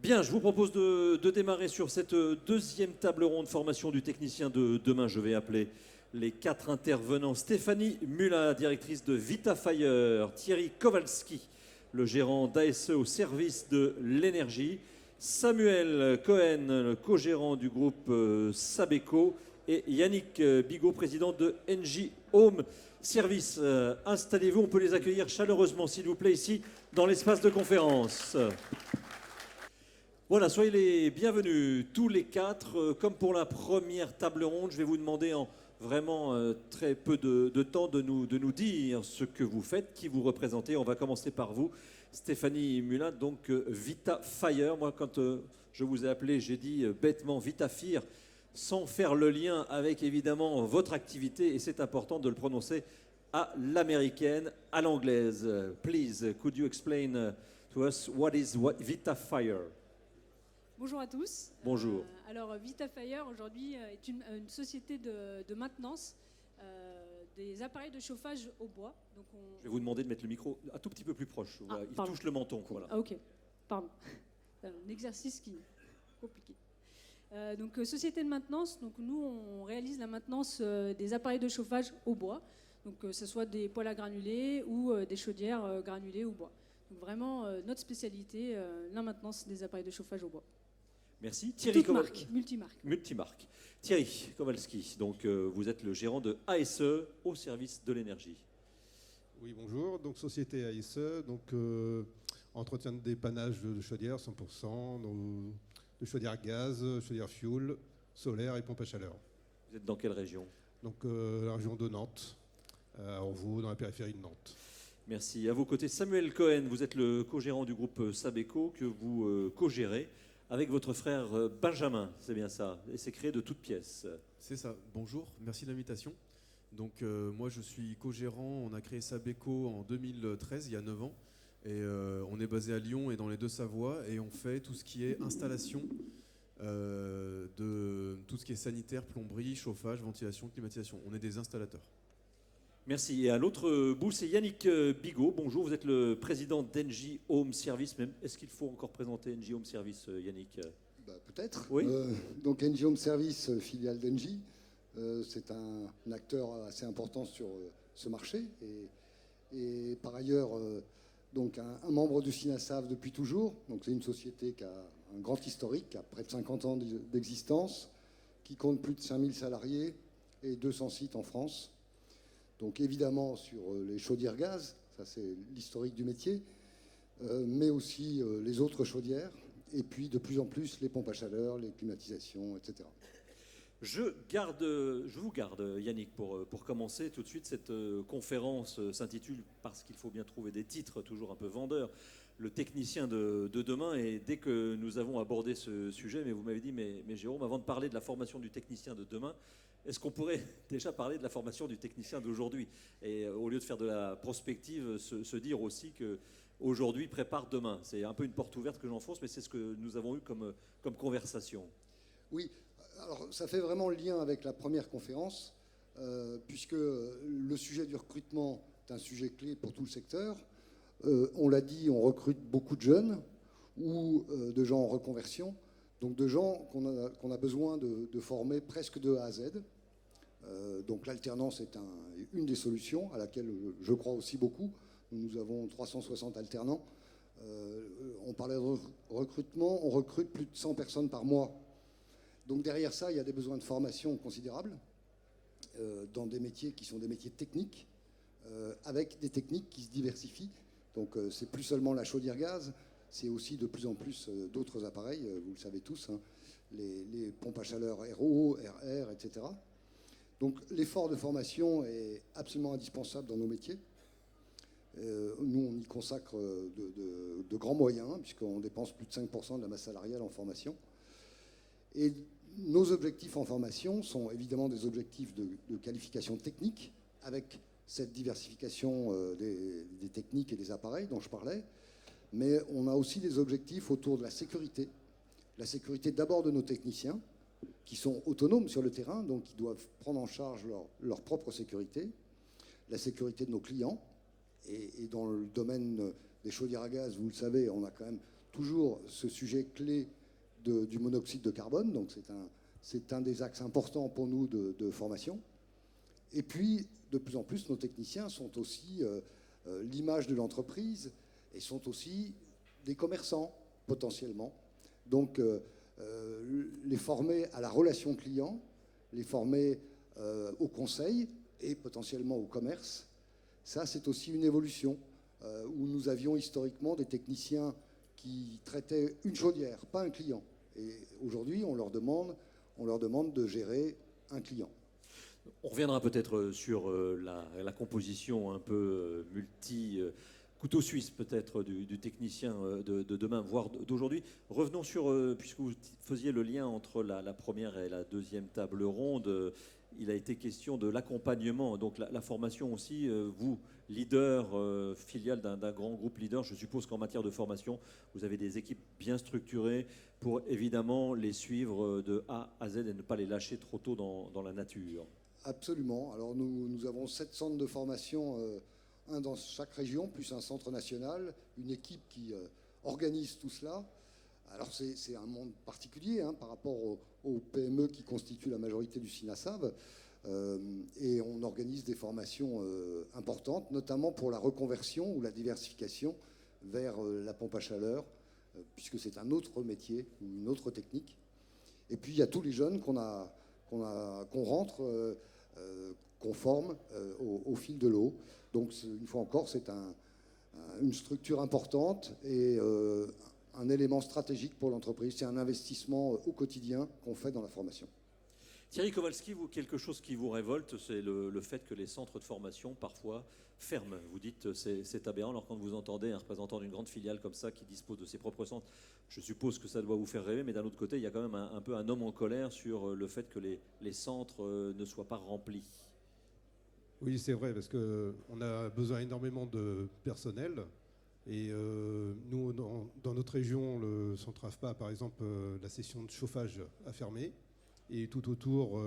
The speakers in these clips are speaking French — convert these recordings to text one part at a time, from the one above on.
Bien, je vous propose de démarrer sur cette deuxième table ronde formation du technicien de demain. Je vais appeler les 4 intervenants. Stéphanie Mulat, directrice de VitaFire. Thierry Kowalski, le gérant d'ASE au service de l'énergie. Samuel Cohen, le co-gérant du groupe Sabeco. Et Yannick Bigot, président de NJ Home Service. Installez-vous, on peut les accueillir chaleureusement, s'il vous plaît, ici, dans l'espace de conférence. Voilà, soyez les bienvenus, tous les 4. Comme pour la première table ronde, je vais vous demander en vraiment très peu de temps de nous dire ce que vous faites, qui vous représentez. On va commencer par vous, Stéphanie Mulat, donc VitaFire. Moi, quand je vous ai appelé, j'ai dit bêtement VitaFire, sans faire le lien avec évidemment votre activité, et c'est important de le prononcer à l'américaine, à l'anglaise. Please, could you explain to us what is VitaFire? Bonjour à tous. Bonjour. Alors VitaFire aujourd'hui est une société de maintenance des appareils de chauffage au bois. Donc Je vais vous demander de mettre le micro un tout petit peu plus proche. Voilà, il touche le menton. Voilà. Ah, ok, pardon. Un exercice qui est compliqué. Donc société de maintenance, donc nous on réalise la maintenance des appareils de chauffage au bois. Donc que ce soit des poêles à granulés ou des chaudières granulées au bois. Donc vraiment notre spécialité, la maintenance des appareils de chauffage au bois. Merci. Thierry Kowalski. Multimarque. Multimarque. Thierry Kowalski, donc vous êtes le gérant de ASE au service de l'énergie. Oui, bonjour. Donc société ASE, donc entretien de dépannage de chaudières 100%, de chaudières gaz, chaudières fuel, solaire et pompe à chaleur. Vous êtes dans quelle région? Donc la région de Nantes, à Orvaux, dans la périphérie de Nantes. Merci. À vos côtés, Samuel Cohen, vous êtes le co-gérant du groupe Sabeco que vous co-gérez avec votre frère Benjamin, c'est bien ça, et c'est créé de toutes pièces. C'est ça, bonjour, merci de l'invitation. Donc moi je suis co-gérant, on a créé Sabeco en 2013, il y a 9 ans, et on est basé à Lyon et dans les Deux-Savoies, et on fait tout ce qui est installation de tout ce qui est sanitaire, plomberie, chauffage, ventilation, climatisation. On est des installateurs. Merci. Et à l'autre bout, c'est Yannick Bigot. Bonjour, vous êtes le président d'NJ Home Service. Est-ce qu'il faut encore présenter NJ Home Service, Yannick? Peut-être. Oui. Donc NJ Home Service, filiale d'NJ, c'est un acteur assez important sur ce marché. Et par ailleurs, donc un membre du SINASAF depuis toujours. Donc c'est une société qui a un grand historique, qui a près de 50 ans d'existence, qui compte plus de 5000 salariés et 200 sites en France. Donc évidemment sur les chaudières gaz, ça c'est l'historique du métier, mais aussi les autres chaudières, et puis de plus en plus les pompes à chaleur, les climatisations, etc. Je vous garde, Yannick, pour commencer tout de suite. Cette conférence s'intitule, parce qu'il faut bien trouver des titres toujours un peu vendeurs, le technicien de demain. Et dès que nous avons abordé ce sujet, mais vous m'avez dit, mais Jérôme, avant de parler de la formation du technicien de demain, est-ce qu'on pourrait déjà parler de la formation du technicien d'aujourd'hui? Et au lieu de faire de la prospective, se dire aussi qu'aujourd'hui prépare demain. C'est un peu une porte ouverte que j'enfonce, mais c'est ce que nous avons eu comme conversation. Oui, alors ça fait vraiment le lien avec la première conférence, puisque le sujet du recrutement est un sujet clé pour tout le secteur. On l'a dit, on recrute beaucoup de jeunes ou de gens en reconversion. Donc de gens qu'on a besoin de former presque de A à Z. Donc l'alternance est une des solutions à laquelle je crois aussi beaucoup. Nous avons 360 alternants. On parlait de recrutement, on recrute plus de 100 personnes par mois. Donc derrière ça, il y a des besoins de formation considérables dans des métiers qui sont des métiers techniques, avec des techniques qui se diversifient. Donc c'est plus seulement la chaudière gaz, c'est aussi de plus en plus d'autres appareils, vous le savez tous, hein, les pompes à chaleur RO, RR, etc. Donc l'effort de formation est absolument indispensable dans nos métiers. Nous, on y consacre de grands moyens, puisqu'on dépense plus de 5% de la masse salariale en formation. Et nos objectifs en formation sont évidemment des objectifs de qualification technique, avec cette diversification des techniques et des appareils dont je parlais. Mais on a aussi des objectifs autour de la sécurité. La sécurité d'abord de nos techniciens, qui sont autonomes sur le terrain, donc qui doivent prendre en charge leur propre sécurité. La sécurité de nos clients. Et dans le domaine des chaudières à gaz, vous le savez, on a quand même toujours ce sujet clé du monoxyde de carbone. Donc c'est un des axes importants pour nous de formation. Et puis, de plus en plus, nos techniciens sont aussi l'image de l'entreprise et sont aussi des commerçants, potentiellement. Donc, les former à la relation client, les former au conseil et potentiellement au commerce, ça, c'est aussi une évolution où nous avions historiquement des techniciens qui traitaient une chaudière, pas un client. Et aujourd'hui, on leur demande de gérer un client. On reviendra peut-être sur la composition un peu couteau suisse peut-être du technicien de demain, voire d'aujourd'hui. Revenons sur, puisque vous faisiez le lien entre la première et la deuxième table ronde, il a été question de l'accompagnement, donc la formation aussi. Vous, leader, filiale d'un grand groupe leader, je suppose qu'en matière de formation, vous avez des équipes bien structurées pour évidemment les suivre de A à Z et ne pas les lâcher trop tôt dans la nature. Absolument. Alors nous avons 7 centres de formation, un dans chaque région, plus un centre national, une équipe qui organise tout cela. Alors c'est un monde particulier par rapport aux PME qui constituent la majorité du SINASAV. Et on organise des formations importantes, notamment pour la reconversion ou la diversification vers la pompe à chaleur, puisque c'est un autre métier, une autre technique. Et puis il y a tous les jeunes qu'on rentre, qu'on forme au fil de l'eau. Donc une fois encore, c'est une structure importante et un élément stratégique pour l'entreprise. C'est un investissement au quotidien qu'on fait dans la formation. Thierry Kowalski, vous, quelque chose qui vous révolte, c'est le fait que les centres de formation parfois ferment. Vous dites c'est aberrant, alors quand vous entendez un représentant d'une grande filiale comme ça qui dispose de ses propres centres, je suppose que ça doit vous faire rêver, mais d'un autre côté, il y a quand même un peu un homme en colère sur le fait que les centres ne soient pas remplis. Oui, c'est vrai, parce qu'on a besoin énormément de personnel. Et nous, dans notre région, le centre AFPA, par exemple, la session de chauffage a fermé. Et tout autour,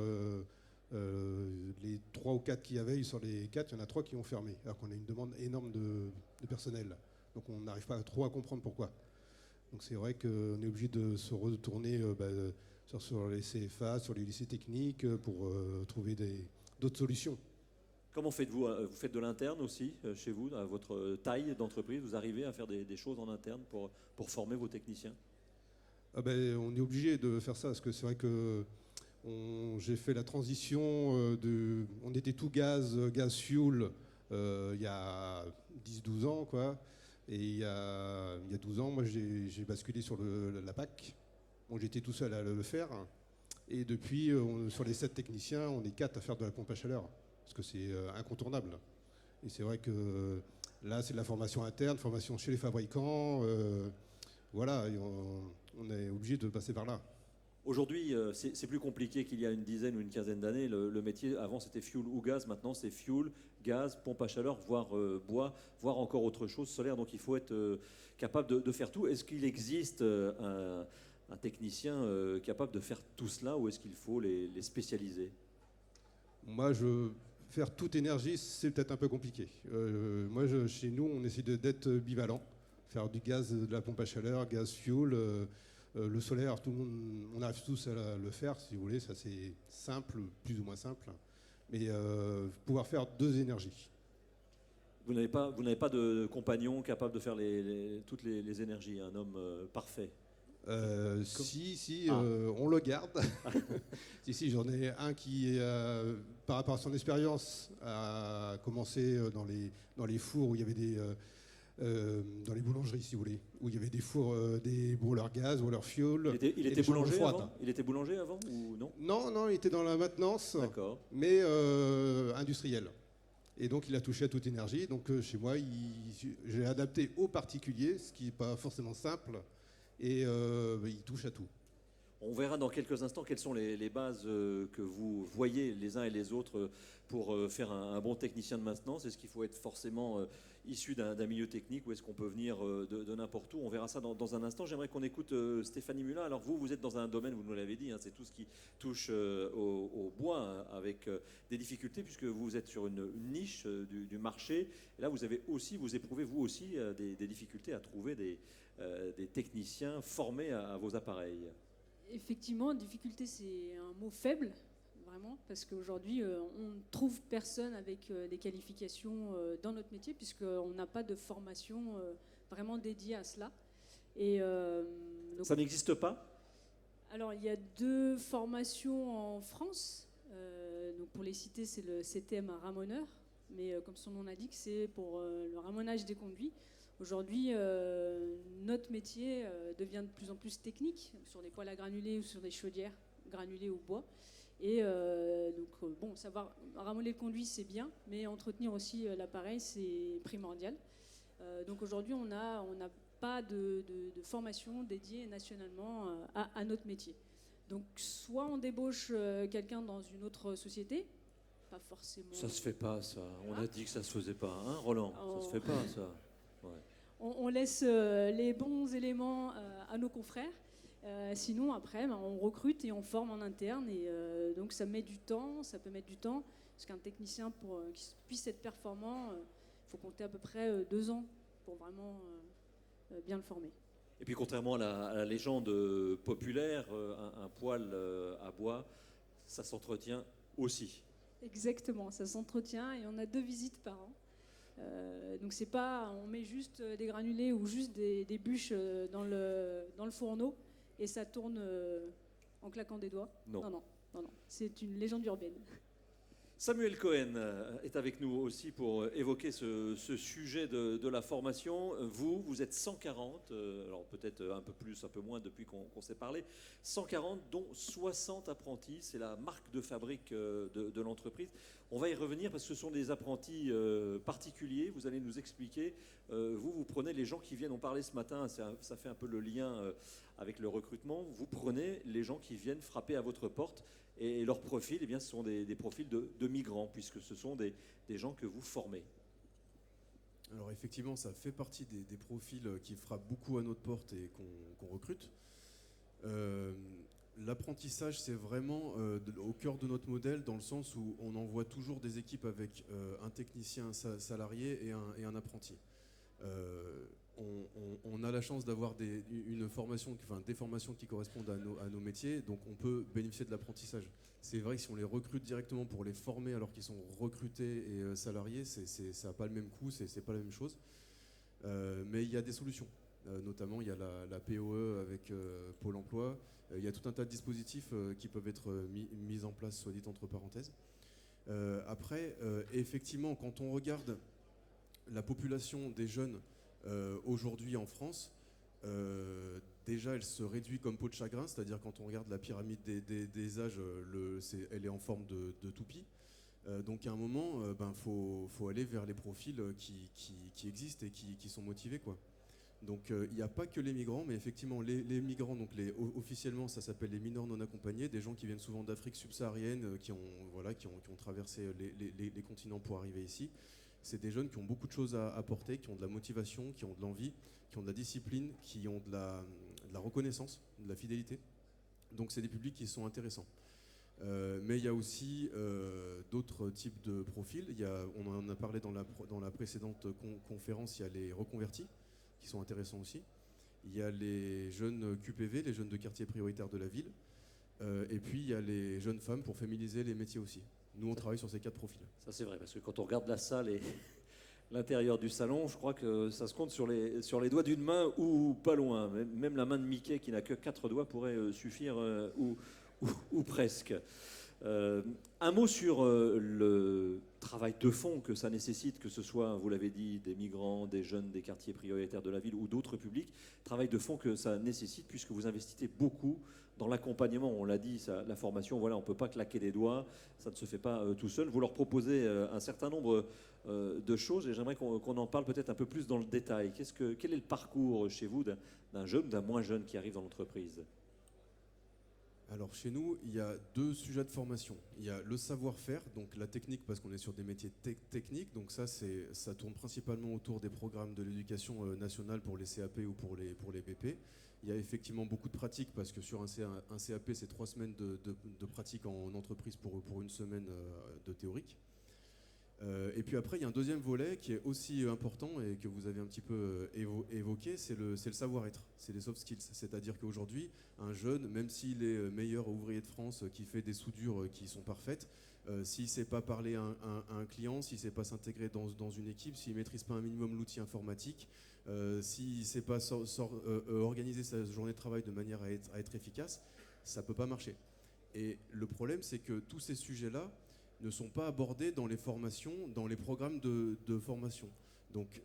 les 3 ou 4 qu'il y avait, sur les 4, il y en a 3 qui ont fermé. Alors qu'on a une demande énorme de personnel. Donc on n'arrive pas trop à comprendre pourquoi. Donc c'est vrai qu'on est obligé de se retourner sur les CFA, sur les lycées techniques, pour trouver d'autres solutions. Comment faites-vous? Vous faites de l'interne aussi chez vous, à votre taille d'entreprise? Vous arrivez à faire des choses en interne pour former vos techniciens? On est obligé de faire ça, parce que c'est vrai que j'ai fait la transition on était tout gaz fuel il y a 10-12 ans, quoi. Et il y a 12 ans, moi j'ai basculé sur la PAC. Bon, j'étais tout seul à le faire. Et depuis, sur les 7 techniciens, on est 4 à faire de la pompe à chaleur. Parce que c'est incontournable. Et c'est vrai que là, c'est de la formation interne, formation chez les fabricants. Voilà, et on est obligé de passer par là. Aujourd'hui, c'est plus compliqué qu'il y a une dizaine ou une quinzaine d'années. Le métier, avant, c'était fuel ou gaz. Maintenant, c'est fuel, gaz, pompe à chaleur, voire bois, voire encore autre chose, solaire. Donc, il faut être capable de faire tout. Est-ce qu'il existe un technicien capable de faire tout cela, ou est-ce qu'il faut les spécialiser? Moi, faire toute énergie, c'est peut-être un peu compliqué. Chez nous, on essaie d'être bivalent. Faire du gaz, de la pompe à chaleur, gaz fuel, le solaire, tout le monde, on arrive tous à le faire, si vous voulez. Ça, c'est simple, plus ou moins simple. Mais pouvoir faire 2 énergies. Vous n'avez pas de compagnon capable de faire toutes les énergies, un homme parfait? On le garde. si, j'en ai un qui, par rapport à son expérience, a commencé dans les fours où il y avait dans les boulangeries, si vous voulez, où il y avait des fours, des brûleurs gaz, brûleurs fuel. Il était boulanger avant? Il était boulanger avant ou non? Non, il était dans la maintenance, mais industrielle. Et donc il a touché à toute énergie. Donc chez moi, j'ai adapté aux particuliers, ce qui n'est pas forcément simple. Et il touche à tout. On verra dans quelques instants quelles sont les bases que vous voyez les uns et les autres pour faire un bon technicien de maintenance. Est-ce qu'il faut être forcément issu d'un milieu technique ou est-ce qu'on peut venir de n'importe où? On verra ça dans un instant. J'aimerais qu'on écoute Stéphanie Mulin. Alors vous êtes dans un domaine, vous nous l'avez dit, hein, c'est tout ce qui touche au bois, hein, avec des difficultés puisque vous êtes sur une niche du marché. Et là, vous éprouvez vous aussi des difficultés à trouver des techniciens formés à vos appareils. Effectivement, difficulté, c'est un mot faible, vraiment, parce qu'aujourd'hui, on ne trouve personne avec des qualifications dans notre métier, puisqu'on n'a pas de formation vraiment dédiée à cela. Et, donc, ça n'existe pas? Alors, il y a 2 formations en France. Donc pour les citer, c'est le CTM à ramoneur, mais comme son nom l'indique, c'est pour le ramonage des conduits. Aujourd'hui, notre métier devient de plus en plus technique sur des poêles à granulés ou sur des chaudières granulées au bois. Et bon, savoir ramoler le conduit, c'est bien, mais entretenir aussi l'appareil, c'est primordial. Donc aujourd'hui, on n'a pas de formation dédiée nationalement à notre métier. Donc soit on débauche quelqu'un dans une autre société, pas forcément... Ça se fait pas, ça. On a dit que ça se faisait pas, hein, Roland? Ça se fait pas, ça. Ouais. On laisse les bons éléments à nos confrères. Sinon, après, on recrute et on forme en interne. Et donc, ça met du temps, ça peut mettre du temps. Parce qu'un technicien, pour qu'il puisse être performant, il faut compter à peu près 2 ans pour vraiment bien le former. Et puis, contrairement à la légende populaire, un poêle à bois, ça s'entretient aussi. Exactement, ça s'entretient et on a 2 visites par an. Donc c'est pas, on met juste des granulés ou juste des bûches dans le fourneau et ça tourne en claquant des doigts. Non. C'est une légende urbaine. Samuel Cohen est avec nous aussi pour évoquer ce sujet de la formation. Vous êtes 140, alors peut-être un peu plus, un peu moins depuis qu'on s'est parlé, 140 dont 60 apprentis, c'est la marque de fabrique de l'entreprise. On va y revenir parce que ce sont des apprentis particuliers, vous allez nous expliquer. Vous prenez les gens qui viennent, on parlait ce matin, ça fait un peu le lien avec le recrutement, vous prenez les gens qui viennent frapper à votre porte. Et leur profil, eh bien, ce sont des profils de migrants, puisque ce sont des gens que vous formez. Alors effectivement, ça fait partie des profils qui frappent beaucoup à notre porte et qu'on recrute. L'apprentissage, c'est vraiment au cœur de notre modèle, dans le sens où on envoie toujours des équipes avec un technicien salarié et un apprenti. On a la chance d'avoir des formations qui correspondent à nos métiers, donc on peut bénéficier de l'apprentissage. C'est vrai que si on les recrute directement pour les former alors qu'ils sont recrutés et salariés, ça n'a pas le même coût, c'est pas la même chose. Mais il y a des solutions. Notamment, il y a la POE avec Pôle emploi. Il y a tout un tas de dispositifs qui peuvent être mis en place, soit dit entre parenthèses. Après, effectivement, quand on regarde la population des jeunes aujourd'hui en France, déjà elle se réduit comme peau de chagrin, c'est-à-dire quand on regarde la pyramide des âges, elle est en forme de toupie. Donc à un moment, faut aller vers les profils qui existent et qui sont motivés, quoi. Donc il n'y a pas que les migrants, mais effectivement les migrants, donc officiellement ça s'appelle les mineurs non accompagnés, des gens qui viennent souvent d'Afrique subsaharienne, qui ont traversé les continents pour arriver ici. C'est des jeunes qui ont beaucoup de choses à apporter, qui ont de la motivation, qui ont de l'envie, qui ont de la discipline, qui ont de la reconnaissance, de la fidélité. Donc c'est des publics qui sont intéressants. Mais il y a aussi d'autres types de profils. On en a parlé dans la précédente conférence, il y a les reconvertis, qui sont intéressants aussi. Il y a les jeunes QPV, les jeunes de quartier prioritaire de la ville. Et puis il y a les jeunes femmes pour féminiser les métiers aussi. Nous, on travaille sur ces 4 profils. Ça, c'est vrai, parce que quand on regarde la salle et l'intérieur du salon, je crois que ça se compte sur les doigts d'une main ou pas loin. Même la main de Mickey, qui n'a que 4 doigts, pourrait suffire ou presque. Un mot sur le travail de fond que ça nécessite, que ce soit, vous l'avez dit, des migrants, des jeunes des quartiers prioritaires de la ville ou d'autres publics. Travail de fond que ça nécessite puisque vous investissez beaucoup dans l'accompagnement. On l'a dit, la formation, voilà, on ne peut pas claquer des doigts, ça ne se fait pas tout seul. Vous leur proposez un certain nombre de choses et j'aimerais qu'on en parle peut-être un peu plus dans le détail. Quel est le parcours chez vous d'un jeune ou d'un moins jeune qui arrive dans l'entreprise ? Alors chez nous, il y a 2 sujets de formation. Il y a le savoir-faire, donc la technique, parce qu'on est sur des métiers techniques. Donc ça tourne principalement autour des programmes de l'éducation nationale pour les CAP ou pour les BP. Il y a effectivement beaucoup de pratique, parce que sur un CAP, c'est 3 semaines de pratique en entreprise pour 1 semaine de théorique. Et puis après, il y a un deuxième volet qui est aussi important et que vous avez un petit peu évoqué, c'est le savoir-être, c'est les soft skills. C'est-à-dire qu'aujourd'hui, un jeune, même s'il est meilleur ouvrier de France, qui fait des soudures qui sont parfaites, s'il ne sait pas parler à un client, s'il ne sait pas s'intégrer dans une équipe, s'il ne maîtrise pas un minimum l'outil informatique, s'il ne sait pas organiser sa journée de travail de manière à être efficace, ça ne peut pas marcher. Et le problème, c'est que tous ces sujets-là ne sont pas abordés dans les formations, dans les programmes de formation. Donc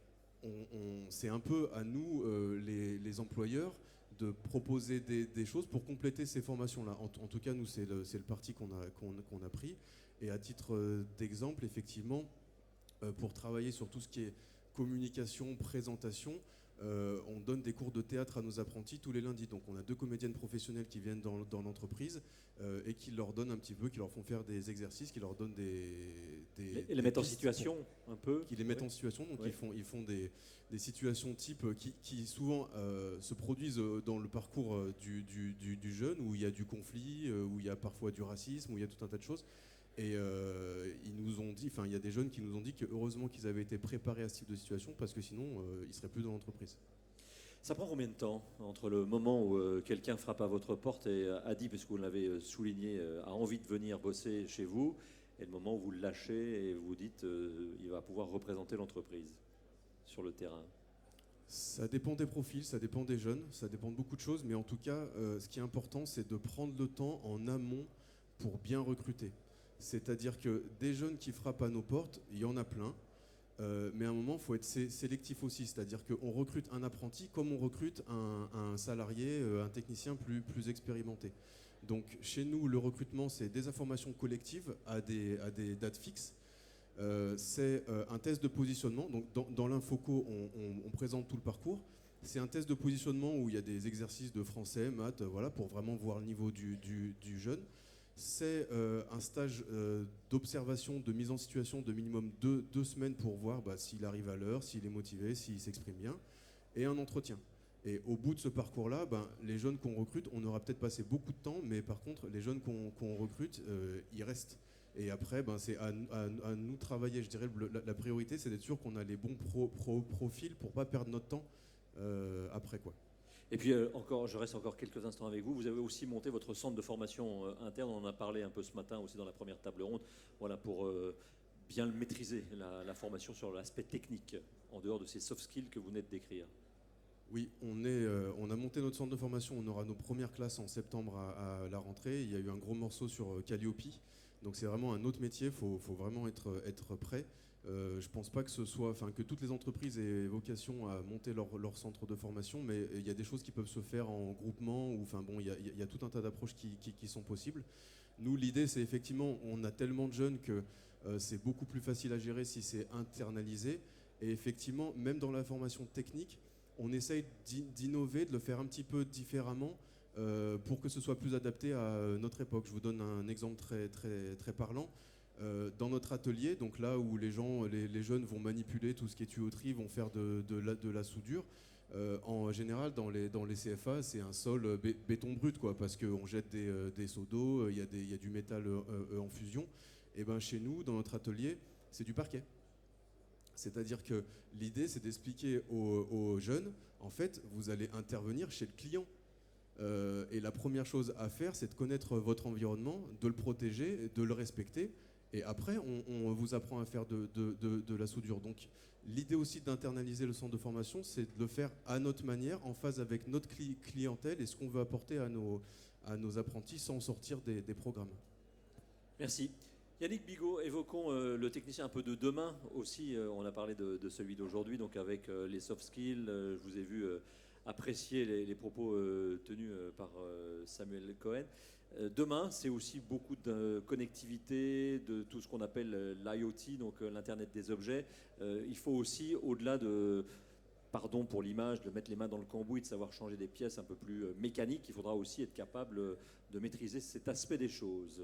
c'est un peu à nous, les employeurs, de proposer des choses pour compléter ces formations-là. En tout cas, nous, c'est le parti qu'on a pris. Et à titre d'exemple, effectivement, pour travailler sur tout ce qui est communication, présentation, on donne des cours de théâtre à nos apprentis tous les lundis. Donc on a 2 comédiennes professionnelles qui viennent dans l'entreprise et qui leur donnent un petit peu, qui leur font faire des exercices, qui leur donnent Et les mettent en situation un peu. Qui les mettent en situation, donc Oui. ils font des situations type qui souvent se produisent dans le parcours du jeune, où il y a du conflit, où il y a parfois du racisme, où il y a tout un tas de choses. Et ils nous ont dit, il y a des jeunes qui nous ont dit que heureusement qu'ils avaient été préparés à ce type de situation, parce que sinon ils seraient plus dans l'entreprise. Ça prend combien de temps entre le moment où quelqu'un frappe à votre porte et a dit, puisque vous l'avez souligné, a envie de venir bosser chez vous, et le moment où vous le lâchez et vous dites il va pouvoir représenter l'entreprise sur le terrain? Ça dépend des profils, ça dépend des jeunes, ça dépend de beaucoup de choses, mais en tout cas, ce qui est important, c'est de prendre le temps en amont pour bien recruter. C'est-à-dire que des jeunes qui frappent à nos portes, il y en a plein, mais à un moment, il faut être sélectif aussi. C'est-à-dire qu'on recrute un apprenti comme on recrute un salarié, un technicien plus expérimenté. Donc chez nous, le recrutement, c'est des informations collectives à des dates fixes. C'est un test de positionnement. Donc dans l'Infoco, on présente tout le parcours. C'est un test de positionnement où il y a des exercices de français, maths, voilà, pour vraiment voir le niveau du jeune. C'est un stage d'observation, de mise en situation de minimum 2 semaines pour voir s'il arrive à l'heure, s'il est motivé, s'il s'exprime bien, et un entretien. Et au bout de ce parcours-là, les jeunes qu'on recrute, on aura peut-être passé beaucoup de temps, mais par contre, les jeunes qu'on recrute, ils restent. Et après, c'est à nous de travailler. Je dirais la priorité, c'est d'être sûr qu'on a les bons profils pour ne pas perdre notre temps après, quoi. Et puis je reste encore quelques instants avec vous. Vous avez aussi monté votre centre de formation interne. On en a parlé un peu ce matin aussi dans la première table ronde. Voilà, pour bien le maîtriser, la formation sur l'aspect technique, en dehors de ces soft skills que vous venez de décrire. Oui, on a monté notre centre de formation. On aura nos premières classes en septembre à la rentrée. Il y a eu un gros morceau sur Calliope. Donc c'est vraiment un autre métier. Faut vraiment être prêt. Je pense pas que toutes les entreprises aient vocation à monter leur centre de formation, mais il y a des choses qui peuvent se faire en groupement, ou il y a tout un tas d'approches qui sont possibles. Nous, l'idée, c'est effectivement, on a tellement de jeunes que c'est beaucoup plus facile à gérer si c'est internalisé. Et effectivement, même dans la formation technique, on essaye d'innover, de le faire un petit peu différemment pour que ce soit plus adapté à notre époque. Je vous donne un exemple très, très, très parlant. Dans notre atelier, donc là où les jeunes vont manipuler tout ce qui est tuyauterie, vont faire de la soudure, en général dans les CFA, c'est un sol béton brut, quoi, parce qu'on jette des seaux d'eau, il y a du métal en fusion. Et chez nous, dans notre atelier, c'est du parquet. C'est-à-dire que l'idée, c'est d'expliquer aux jeunes, en fait, vous allez intervenir chez le client. Et la première chose à faire, c'est de connaître votre environnement, de le protéger, de le respecter. Et après, on vous apprend à faire de la soudure. Donc, l'idée aussi d'internaliser le centre de formation, c'est de le faire à notre manière, en phase avec notre clientèle et ce qu'on veut apporter à nos apprentis sans sortir des programmes. Merci. Yannick Bigot, évoquons le technicien un peu de demain aussi. On a parlé de celui d'aujourd'hui, donc avec les soft skills. Je vous ai vu apprécier les propos tenus par Samuel Cohen. Demain, c'est aussi beaucoup de connectivité, de tout ce qu'on appelle l'IoT, donc l'Internet des objets. Il faut aussi, au-delà de pardon pour l'image, de mettre les mains dans le cambouis, de savoir changer des pièces un peu plus mécaniques, il faudra aussi être capable de maîtriser cet aspect des choses.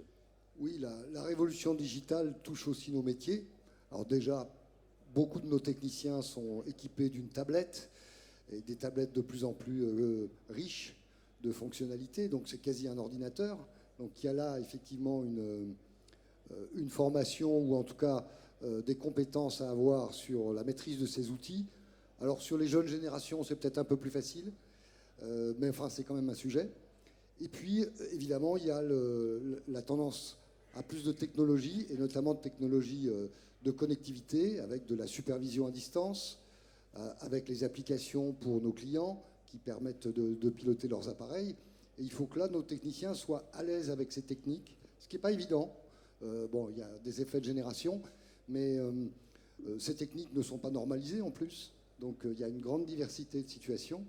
Oui, la révolution digitale touche aussi nos métiers. Alors déjà, beaucoup de nos techniciens sont équipés d'une tablette, et des tablettes de plus en plus riches de fonctionnalités, donc c'est quasi un ordinateur. Donc il y a là effectivement une formation, ou en tout cas des compétences à avoir sur la maîtrise de ces outils. Alors sur les jeunes générations, c'est peut-être un peu plus facile, mais enfin c'est quand même un sujet. Et puis évidemment, il y a la tendance à plus de technologies, et notamment de technologies de connectivité, avec de la supervision à distance, avec les applications pour nos clients qui permettent de piloter leurs appareils. Et il faut que là, nos techniciens soient à l'aise avec ces techniques, ce qui n'est pas évident. Bon, il y a des effets de génération, mais ces techniques ne sont pas normalisées en plus. Donc il y a une grande diversité de situations.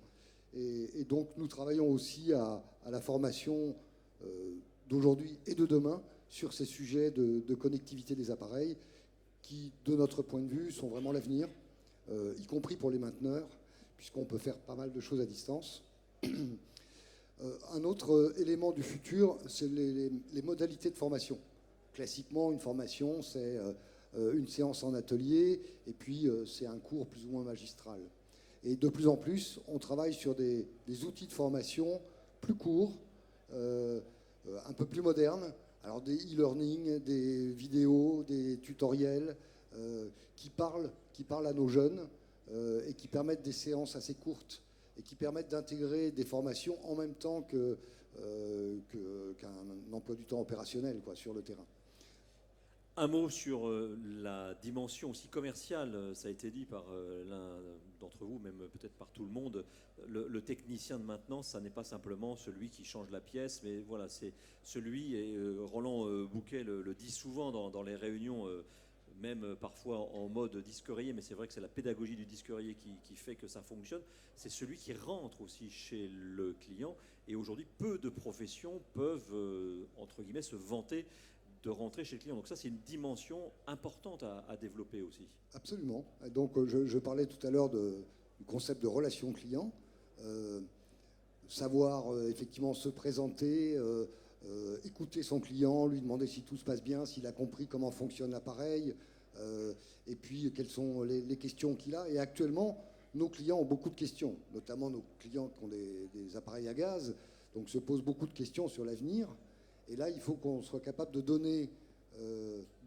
Et donc nous travaillons aussi à la formation d'aujourd'hui et de demain sur ces sujets de connectivité des appareils qui, de notre point de vue, sont vraiment l'avenir, y compris pour les mainteneurs, puisqu'on peut faire pas mal de choses à distance. Un autre élément du futur, c'est les modalités de formation. Classiquement, une formation, c'est une séance en atelier, et puis c'est un cours plus ou moins magistral. Et de plus en plus, on travaille sur des outils de formation plus courts, un peu plus modernes. Alors des e-learning, des vidéos, des tutoriels qui parlent à nos jeunes et qui permettent des séances assez courtes et qui permettent d'intégrer des formations en même temps qu'un emploi du temps opérationnel, quoi, sur le terrain. Un mot sur la dimension aussi commerciale, ça a été dit par l'un d'entre vous, même peut-être par tout le monde. Le technicien de maintenance, ça n'est pas simplement celui qui change la pièce, mais voilà, c'est celui, et Roland Bouquet le dit souvent dans les réunions, même parfois en mode disque-rayé, mais c'est vrai que c'est la pédagogie du disque-rayé qui fait que ça fonctionne. C'est celui qui rentre aussi chez le client, et aujourd'hui, peu de professions peuvent, entre guillemets, se vanter de rentrer chez le client. Donc ça, c'est une dimension importante à développer aussi. Absolument. Et donc, je parlais tout à l'heure du concept de relation client. Savoir effectivement se présenter, écouter son client, lui demander si tout se passe bien, s'il a compris comment fonctionne l'appareil, et puis quelles sont les questions qu'il a. Et actuellement, nos clients ont beaucoup de questions, notamment nos clients qui ont des appareils à gaz, donc se posent beaucoup de questions sur l'avenir. Et là, il faut qu'on soit capable de donner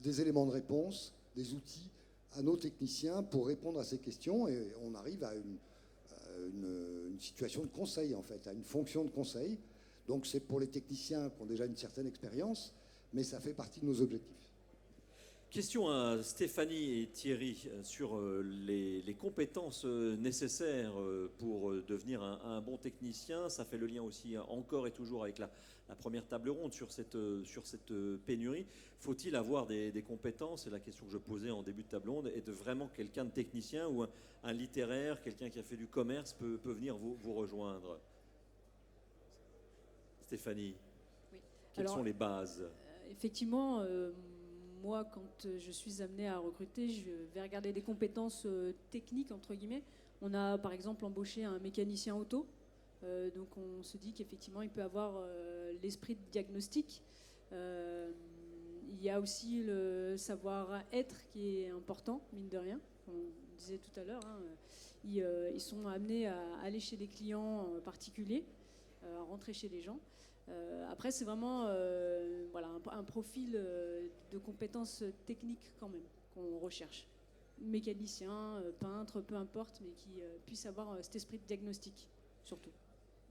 des éléments de réponse, des outils à nos techniciens pour répondre à ces questions. Et on arrive à une situation de conseil, en fait, à une fonction de conseil. Donc c'est pour les techniciens qui ont déjà une certaine expérience, mais ça fait partie de nos objectifs. Question à Stéphanie et Thierry sur les compétences nécessaires pour devenir un bon technicien. Ça fait le lien aussi encore et toujours avec la première table ronde sur cette pénurie. Faut-il avoir des compétences? Et la question que je posais en début de table ronde est de vraiment quelqu'un de technicien ou un littéraire, quelqu'un qui a fait du commerce peut venir vous rejoindre. Stéphanie, Oui. Quelles sont les bases? Effectivement, moi, quand je suis amenée à recruter, je vais regarder des compétences techniques, entre guillemets. On a par exemple embauché un mécanicien auto. Donc on se dit qu'effectivement, il peut avoir l'esprit de diagnostic. Il y a aussi le savoir-être qui est important, mine de rien. Comme on disait tout à l'heure, hein. Ils sont amenés à aller chez des clients particuliers, à rentrer chez les gens. Après, c'est vraiment voilà, un profil de compétences techniques quand même qu'on recherche. Mécanicien, peintre, peu importe, mais qui puisse avoir cet esprit de diagnostic, surtout.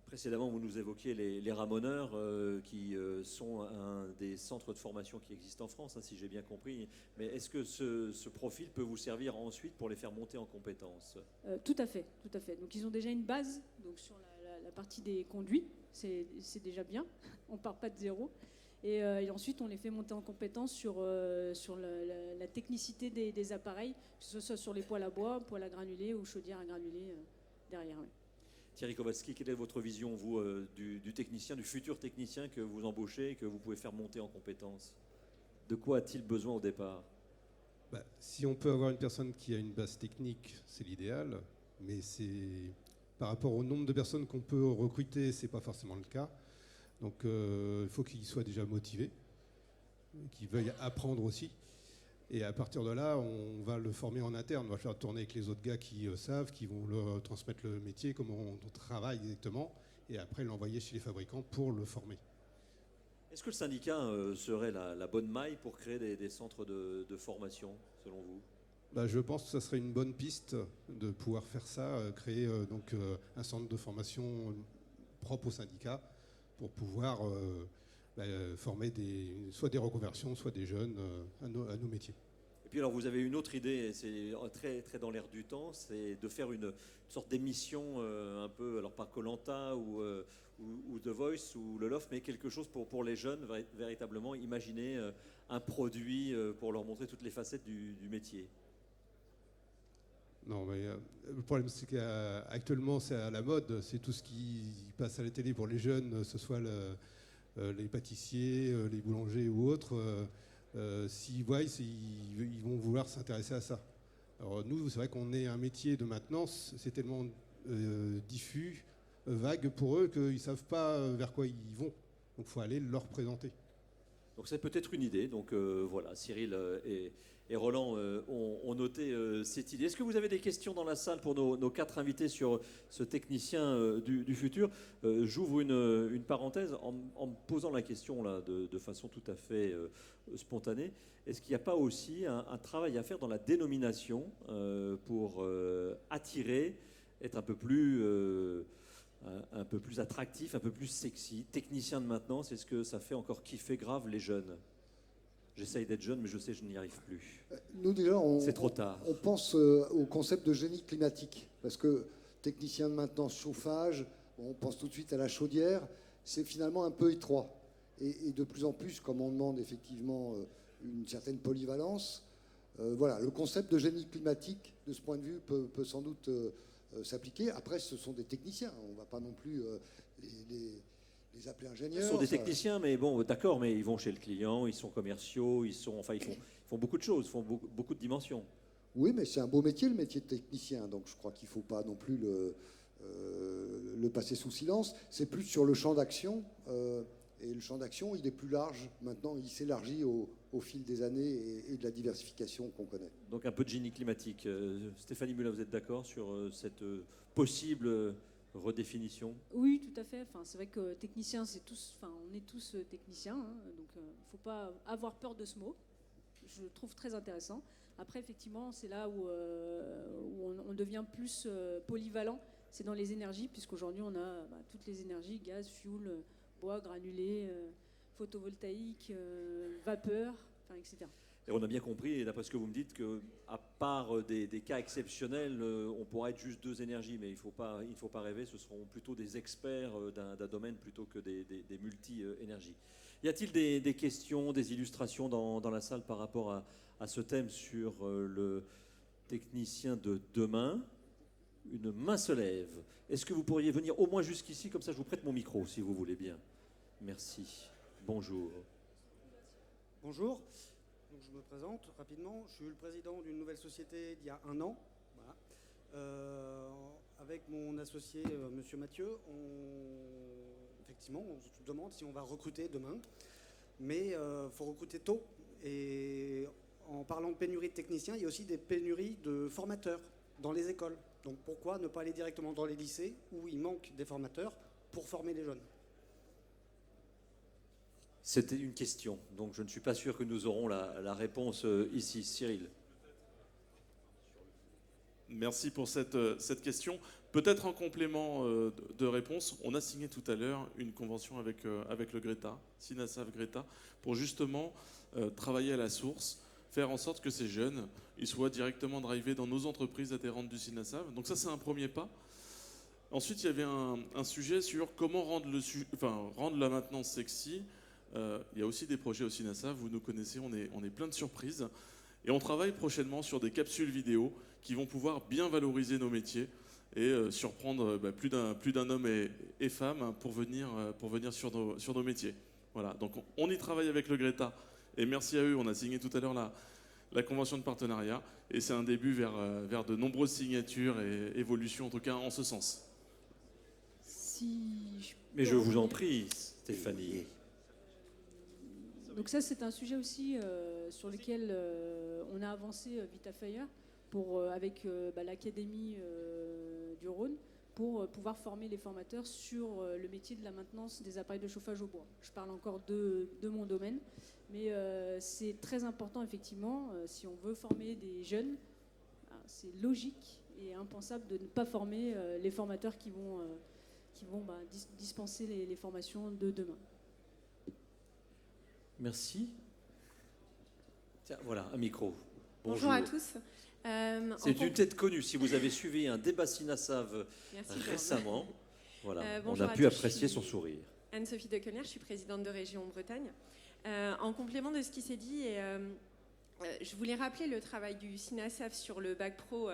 Précédemment, vous nous évoquiez les ramoneurs qui sont un des centres de formation qui existent en France, hein, si j'ai bien compris. Mais est-ce que ce profil peut vous servir ensuite pour les faire monter en compétences? Tout à fait, tout à fait. Donc ils ont déjà une base donc, sur la partie des conduits, c'est déjà bien, on ne part pas de zéro. Et ensuite, on les fait monter en compétences sur la technicité des appareils, que ce soit sur les poêles à bois, poêles à granulés ou chaudières à granulés derrière. Oui. Thierry Kowalski, quelle est votre vision, vous, du technicien, du futur technicien que vous embauchez et que vous pouvez faire monter en compétences? De quoi a-t-il besoin au départ? Si on peut avoir une personne qui a une base technique, c'est l'idéal. Mais par rapport au nombre de personnes qu'on peut recruter, ce n'est pas forcément le cas. Donc il faut qu'ils soient déjà motivés, qu'ils veuillent apprendre aussi. Et à partir de là, on va le former en interne. On va faire tourner avec les autres gars qui savent, qui vont leur transmettre le métier, comment on travaille exactement, et après l'envoyer chez les fabricants pour le former. Est-ce que le syndicat serait la bonne maille pour créer des centres de formation, selon vous? Je pense que ça serait une bonne piste de pouvoir faire ça, créer un centre de formation propre au syndicat pour pouvoir former soit des reconversions, soit des jeunes à nos métiers. Et puis alors vous avez une autre idée, c'est très, très dans l'air du temps, c'est de faire une sorte d'émission un peu, alors pas Koh-Lanta ou The Voice ou le Loft, mais quelque chose pour les jeunes, véritablement imaginer un produit pour leur montrer toutes les facettes du métier. Non, mais le problème, c'est qu'actuellement, c'est à la mode. C'est tout ce qui passe à la télé pour les jeunes, que ce soit les pâtissiers, les boulangers ou autres. S'ils voient, ils vont vouloir s'intéresser à ça. Alors nous, c'est vrai qu'on est un métier de maintenance. C'est tellement diffus, vague pour eux qu'ils ne savent pas vers quoi ils vont. Donc il faut aller leur présenter. Donc c'est peut-être une idée. Donc voilà, Cyril et Roland ont noté cette idée. Est-ce que vous avez des questions dans la salle pour nos 4 invités sur ce technicien du futur? J'ouvre une parenthèse en me posant la question là, de façon tout à fait spontanée. Est-ce qu'il n'y a pas aussi un travail à faire dans la dénomination pour attirer, être un peu plus attractif, un peu plus sexy? Technicien de maintenance, est-ce que ça fait encore kiffer grave les jeunes? J'essaye d'être jeune, mais je sais que je n'y arrive plus. Nous, déjà, c'est trop tard. On pense au concept de génie climatique. Parce que technicien de maintenance, chauffage, on pense tout de suite à la chaudière. C'est finalement un peu étroit. Et de plus en plus, comme on demande effectivement une certaine polyvalence, voilà, le concept de génie climatique, de ce point de vue, peut sans doute s'appliquer. Après, ce sont des techniciens. On ne va pas non plus les appeler ingénieurs. Ce sont des techniciens, mais bon, d'accord, mais ils vont chez le client, ils sont commerciaux, ils font beaucoup de choses, ils font beaucoup de dimensions. Oui, mais c'est un beau métier, le métier de technicien. Donc je crois qu'il ne faut pas non plus le passer sous silence. C'est plus sur le champ d'action. Et le champ d'action, il est plus large. Maintenant, il s'élargit au fil des années et de la diversification qu'on connaît. Donc un peu de génie climatique. Stéphanie Muller, vous êtes d'accord sur cette possible redéfinition? Oui, tout à fait. Enfin, c'est vrai que technicien, on est tous techniciens, hein, donc il ne faut pas avoir peur de ce mot. Je le trouve très intéressant. Après, effectivement, c'est là où on devient plus polyvalent. C'est dans les énergies, puisqu'aujourd'hui, on a toutes les énergies, gaz, fuel, bois, granulés, photovoltaïque, vapeur, etc. Et on a bien compris, d'après ce que vous me dites, qu'à part des cas exceptionnels, on pourra être juste 2 énergies, mais il ne faut pas rêver, ce seront plutôt des experts d'un domaine plutôt que des multi-énergies. Y a-t-il des questions, des illustrations dans la salle par rapport à ce thème sur le technicien de demain? Une main se lève. Est-ce que vous pourriez venir au moins jusqu'ici, comme ça je vous prête mon micro, si vous voulez bien. Merci. Bonjour. Bonjour. Donc, je me présente rapidement. Je suis le président d'une nouvelle société d'il y a 1 an. Voilà. Avec mon associé, Monsieur Mathieu, effectivement, on se demande si on va recruter demain. Mais il faut recruter tôt. Et en parlant de pénurie de techniciens, il y a aussi des pénuries de formateurs dans les écoles. Donc pourquoi ne pas aller directement dans les lycées où il manque des formateurs pour former les jeunes? C'était une question, donc je ne suis pas sûr que nous aurons la réponse ici. Cyril. Merci pour cette question. Peut-être en complément de réponse, on a signé tout à l'heure une convention avec le Greta, Sinasav Greta, pour justement travailler à la source, faire en sorte que ces jeunes ils soient directement drivés dans nos entreprises adhérentes du Sinasav. Donc ça, c'est un premier pas. Ensuite, il y avait un sujet sur comment rendre la maintenance sexy. Il y a aussi des projets au Sinasav, vous nous connaissez, on est plein de surprises. Et on travaille prochainement sur des capsules vidéo qui vont pouvoir bien valoriser nos métiers et surprendre plus d'un homme et femme pour venir sur nos métiers. Voilà, donc on y travaille avec le Greta. Et merci à eux, on a signé tout à l'heure la convention de partenariat. Et c'est un début vers de nombreuses signatures et évolutions, en tout cas en ce sens. Mais je vous en prie, Stéphanie. Donc ça, c'est un sujet aussi sur lequel on a avancé VitaFire avec l'Académie du Rhône pour pouvoir former les formateurs sur le métier de la maintenance des appareils de chauffage au bois. Je parle encore de mon domaine, mais c'est très important effectivement, si on veut former des jeunes, c'est logique et impensable de ne pas former les formateurs qui vont dispenser les formations de demain. Merci. Tiens, voilà, un micro. Bonjour à tous. C'est une tête connue. Si vous avez suivi un débat SINASAV récemment, voilà, on a pu apprécier son sourire. Anne-Sophie Dequelnière, je suis présidente de Région Bretagne. En complément de ce qui s'est dit, je voulais rappeler le travail du SINASAV sur le bac pro,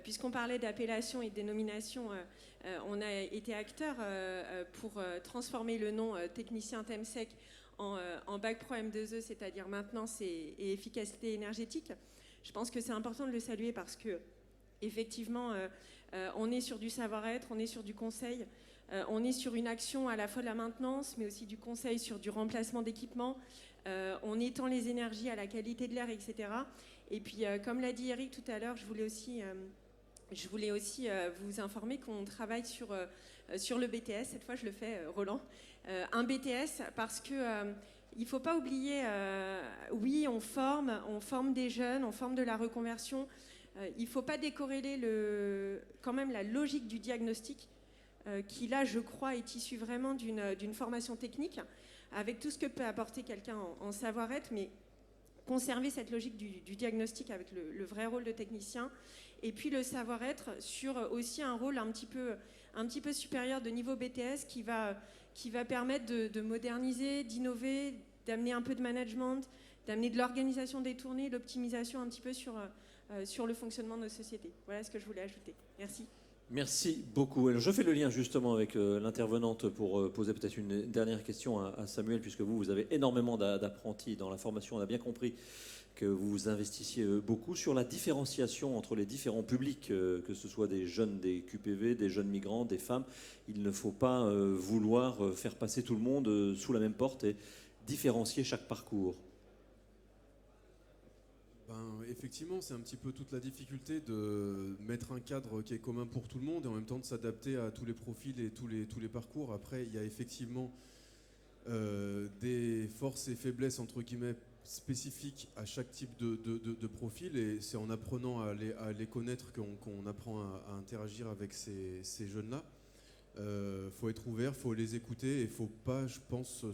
puisqu'on parlait d'appellation et de dénomination. On a été acteur pour transformer le nom technicien TEMSEC en bac pro M2E, c'est-à-dire maintenance et efficacité énergétique. Je pense que c'est important de le saluer parce que, effectivement, on est sur du savoir-être, on est sur du conseil, on est sur une action à la fois de la maintenance, mais aussi du conseil sur du remplacement d'équipements. On étend les énergies à la qualité de l'air, etc. Et puis, comme l'a dit Eric tout à l'heure, je voulais aussi vous informer qu'on travaille sur le BTS. Cette fois, je le fais, Roland. Un BTS parce que il ne faut pas oublier, oui, on forme des jeunes, on forme de la reconversion. Il ne faut pas décorréler quand même la logique du diagnostic, qui là, je crois, est issue vraiment d'une formation technique, avec tout ce que peut apporter quelqu'un en savoir-être, mais conserver cette logique du diagnostic avec le vrai rôle de technicien, et puis le savoir-être sur aussi un rôle un petit peu supérieur de niveau BTS qui va permettre de moderniser, d'innover, d'amener un peu de management, d'amener de l'organisation des tournées, l'optimisation un petit peu sur le fonctionnement de nos sociétés. Voilà ce que je voulais ajouter. Merci. Merci beaucoup. Alors, je fais le lien justement avec l'intervenante pour poser peut-être une dernière question à Samuel, puisque vous avez énormément d'apprentis dans la formation. On a bien compris que vous vous investissiez beaucoup sur la différenciation entre les différents publics, que ce soit des jeunes des QPV, des jeunes migrants, des femmes. Il ne faut pas vouloir faire passer tout le monde sous la même porte et différencier chaque parcours. Effectivement, c'est un petit peu toute la difficulté de mettre un cadre qui est commun pour tout le monde et en même temps de s'adapter à tous les profils et tous les parcours. Après, il y a effectivement des forces et faiblesses, entre guillemets, spécifiques à chaque type de profil, et c'est en apprenant à les connaître qu'on apprend à interagir avec ces jeunes-là. Faut être ouvert, faut les écouter et faut pas, je pense,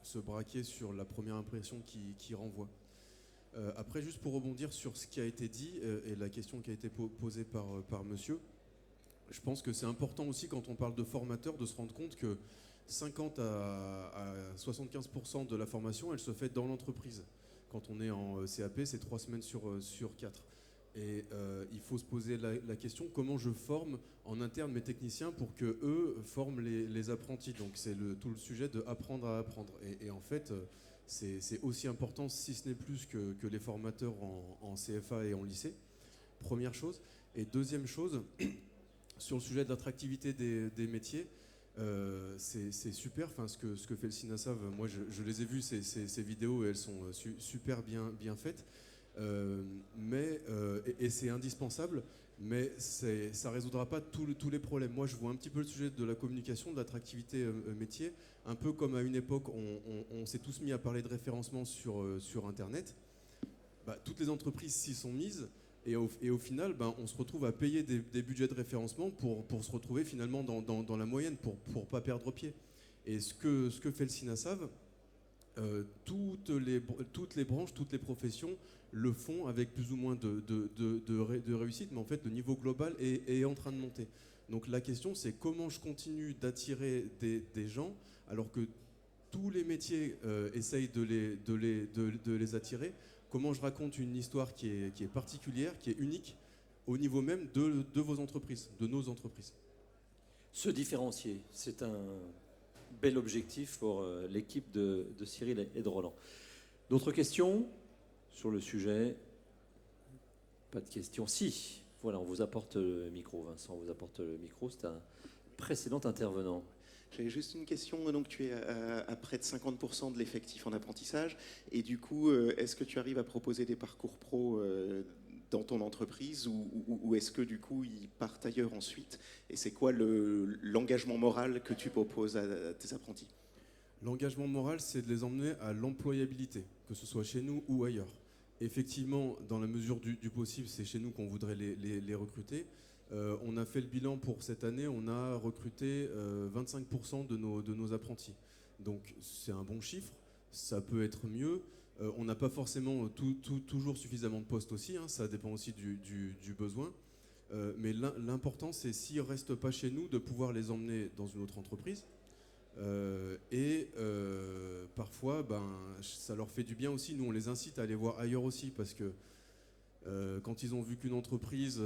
se braquer sur la première impression qui renvoie. Après, juste pour rebondir sur ce qui a été dit et la question qui a été posée par monsieur, je pense que c'est important aussi quand on parle de formateur de se rendre compte que 50 à 75% de la formation, elle se fait dans l'entreprise. Quand on est en CAP, c'est 3 semaines sur 4. Et il faut se poser la question, comment je forme en interne mes techniciens pour que eux forment les apprentis. Donc c'est tout le sujet de apprendre à apprendre. Et en fait, c'est aussi important, si ce n'est plus que les formateurs en CFA et en lycée. Première chose. Et deuxième chose, sur le sujet de l'attractivité des métiers, c'est super, enfin, ce que fait le SINASAV. Moi, je les ai vues, ces vidéos, et elles sont super bien faites. Et c'est indispensable, mais ça ne résoudra pas tous les problèmes. Moi, je vois un petit peu le sujet de la communication, de l'attractivité métier, un peu comme à une époque, on s'est tous mis à parler de référencement sur Internet. Toutes les entreprises s'y sont mises, et au final, on se retrouve à payer des budgets de référencement pour se retrouver finalement dans la moyenne, pour ne pas perdre pied. Et ce que fait le SINASAV, toutes les branches, toutes les professions le font avec plus ou moins de réussite, mais en fait le niveau global est en train de monter. Donc la question, c'est comment je continue d'attirer des gens alors que tous les métiers essayent de les attirer. Comment je raconte une histoire qui est particulière, qui est unique au niveau même de vos entreprises, de nos entreprises. Se différencier, c'est un bel objectif pour l'équipe de Cyril et de Roland. D'autres questions sur le sujet? Pas de questions. Si, voilà, on vous apporte le micro, Vincent, on vous apporte le micro. C'est un précédent intervenant. J'avais juste une question. Donc, tu es à près de 50% de l'effectif en apprentissage. Et du coup, est-ce que tu arrives à proposer des parcours pro dans ton entreprise ou est-ce que du coup, ils partent ailleurs ensuite? Et c'est quoi l'engagement moral que tu proposes à tes apprentis? L'engagement moral, c'est de les emmener à l'employabilité, que ce soit chez nous ou ailleurs. Effectivement, dans la mesure du possible, c'est chez nous qu'on voudrait les recruter. On a fait le bilan pour cette année, on a recruté 25% de nos apprentis. Donc c'est un bon chiffre, ça peut être mieux. On n'a pas forcément toujours suffisamment de postes aussi, hein, ça dépend aussi du besoin. Mais l'important, c'est s'ils ne restent pas chez nous, de pouvoir les emmener dans une autre entreprise. Parfois, ça leur fait du bien aussi. Nous, on les incite à aller voir ailleurs aussi parce que quand ils ont vu qu'une entreprise,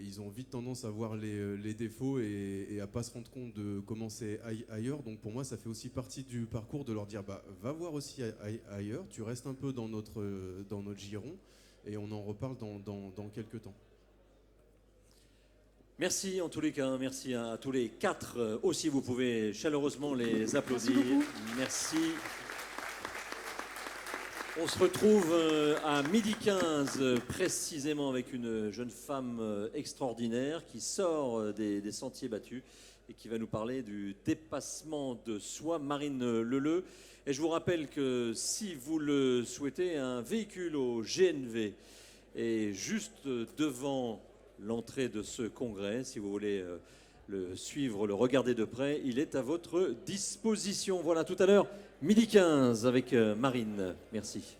ils ont vite tendance à voir les défauts et à pas se rendre compte de comment c'est ailleurs. Donc pour moi, ça fait aussi partie du parcours de leur dire va voir aussi ailleurs, tu restes un peu dans notre giron et on en reparle dans quelques temps. Merci en tous les cas, merci à tous les quatre. Aussi, vous pouvez chaleureusement les applaudir. Merci. On se retrouve à 12h15 précisément avec une jeune femme extraordinaire qui sort des sentiers battus et qui va nous parler du dépassement de soi, Marine Leleu. Et je vous rappelle que si vous le souhaitez, un véhicule au GNV est juste devant l'entrée de ce congrès. Si vous voulez le suivre, le regarder de près, il est à votre disposition. Voilà, tout à l'heure, 12h15 avec Marine. Merci.